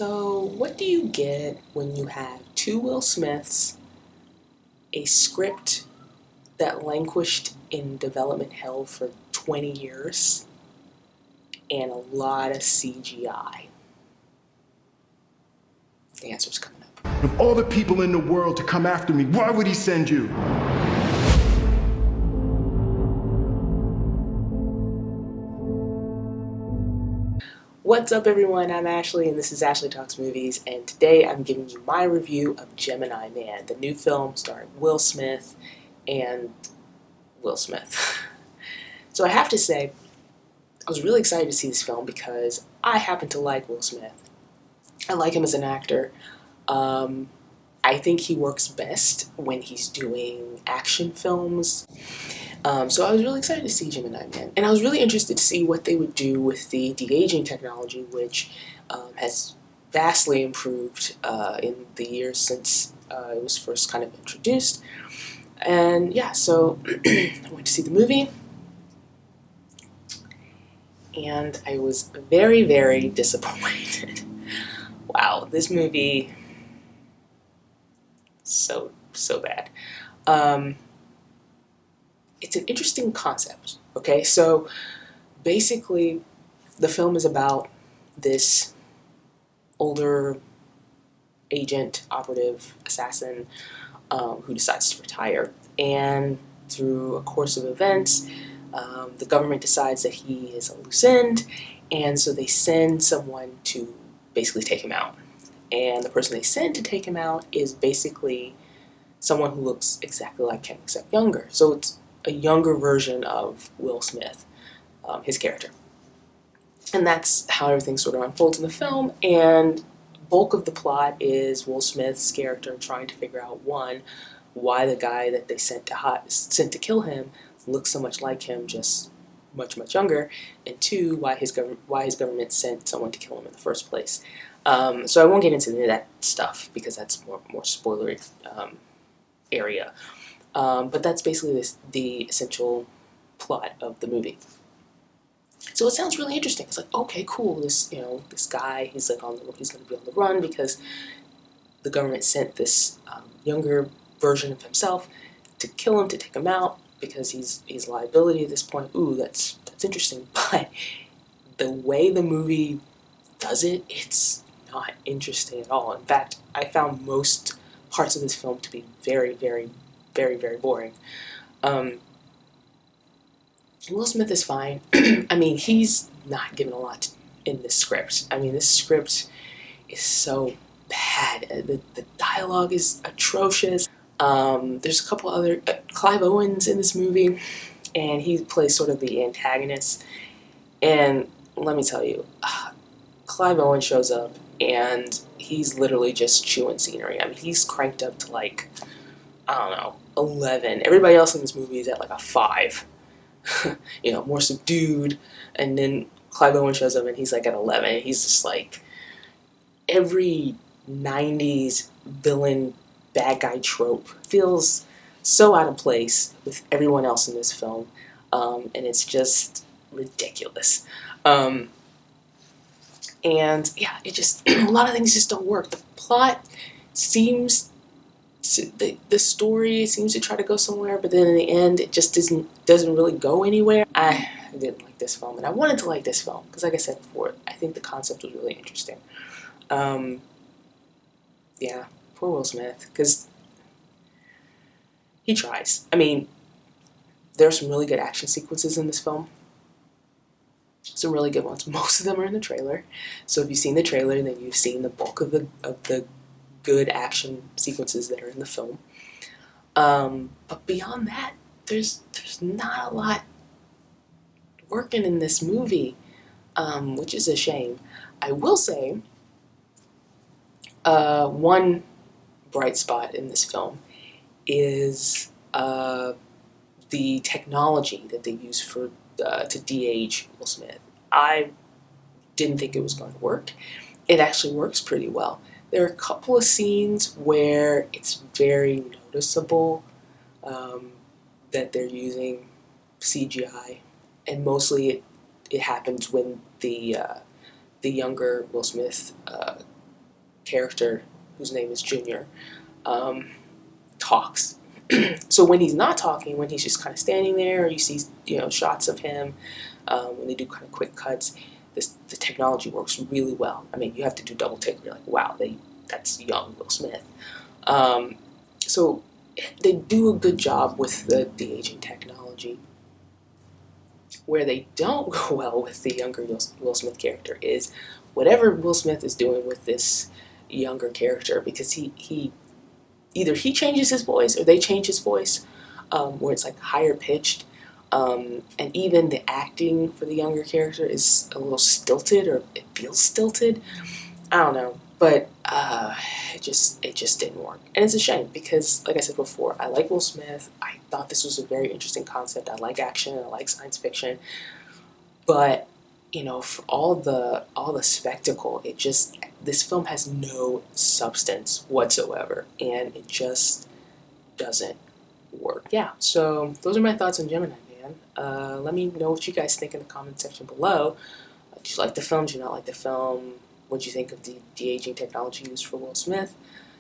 So, what do you get when you have two Will Smiths, a script that languished in development hell for 20 years, and a lot of CGI? The answer's coming up. Of all the people in the world to come after me, why would he send you? What's up, everyone? I'm Ashley, and this is Ashley Talks Movies, and today I'm giving you my review of Gemini Man, the new film starring Will Smith and Will Smith. So I have to say, I was really excited to see this film because I happen to like Will Smith. I like him as an actor. I think he works best when he's doing action films. So I was really excited to see Gemini Man. And I was really interested to see what they would do with the de-aging technology, which has vastly improved in the years since it was first kind of introduced. And yeah, so I went to see the movie. And I was very, very disappointed. Wow, this movie, so bad. It's an interesting concept, okay? So basically, the film is about this older agent, operative, assassin who decides to retire. And through a course of events, the government decides that he is a loose end, and so they send someone to basically take him out. And the person they send to take him out is basically someone who looks exactly like him, except younger. So it's a younger version of Will Smith, his character. And that's how everything sort of unfolds in the film, and bulk of the plot is Will Smith's character trying to figure out, one, why the guy that they sent to kill him looks so much like him, just much younger, and two, why his government sent someone to kill him in the first place. So I won't get into any of that stuff because that's more spoilery area. But that's basically the essential plot of the movie. So it sounds really interesting. It's like, okay, cool. This guy, he's going to be on the run because the government sent this younger version of himself to kill him, to take him out because he's a liability at this point. Ooh, that's interesting. But the way the movie does it, it's not interesting at all. In fact, I found most parts of this film to be very boring. Will Smith is fine. I mean, he's not given a lot in this script. I mean, this script is so bad. The dialogue is atrocious. There's a couple other... Clive Owen's in this movie, and he plays sort of the antagonist. And let me tell you, Clive Owen shows up, and he's literally just chewing scenery. I mean, he's cranked up to like, I don't know, 11. Everybody else in this movie is at like a 5. More subdued. And then Clive Owen shows up and he's like at 11. He's just like every 90s villain bad guy trope. Feels so out of place with everyone else in this film. And it's just ridiculous. And yeah, it just, a lot of things just don't work. The plot seems... The story seems to try to go somewhere, but then in the end, it just doesn't really go anywhere. I didn't like this film, and I wanted to like this film because, like I said before, I think the concept was really interesting. Yeah, poor Will Smith, because he tries. I mean, there are some really good action sequences in this film. Some really good ones. Most of them are in the trailer. So if you've seen the trailer, then you've seen the bulk of the good action sequences that are in the film. But beyond that, there's not a lot working in this movie, which is a shame. I will say, one bright spot in this film is the technology that they use to de-age Will Smith. I didn't think it was going to work. It actually works pretty well. There are a couple of scenes where it's very noticeable that they're using CGI, and mostly it happens when the younger Will Smith character, whose name is Junior, talks. So when he's not talking, when he's just kind of standing there, or you see, shots of him, when they do kind of quick cuts, the technology works really well. I mean, you have to do double take. You're like, wow, that's young Will Smith. So they do a good job with the de-aging technology. Where they don't go well with the younger Will Smith character is whatever Will Smith is doing with this younger character, because he either he changes his voice or they change his voice, where it's like higher pitched, and even the acting for the younger character is a little stilted, or it feels stilted. I don't know, but it just didn't work, and it's a shame because, like I said before, I like Will Smith. I thought this was a very interesting concept. I like action, I like science fiction, but for all the spectacle, this film has no substance whatsoever, and it just doesn't work. Yeah, so those are my thoughts on Gemini Man. Let me know what you guys think in the comment section below. Did you like the film? Did you not like the film? What do you think of the de-aging technology used for Will Smith?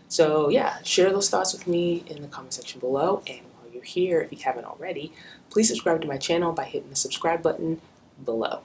So yeah, share those thoughts with me in the comment section below. And while you're here, if you haven't already, please subscribe to my channel by hitting the subscribe button below.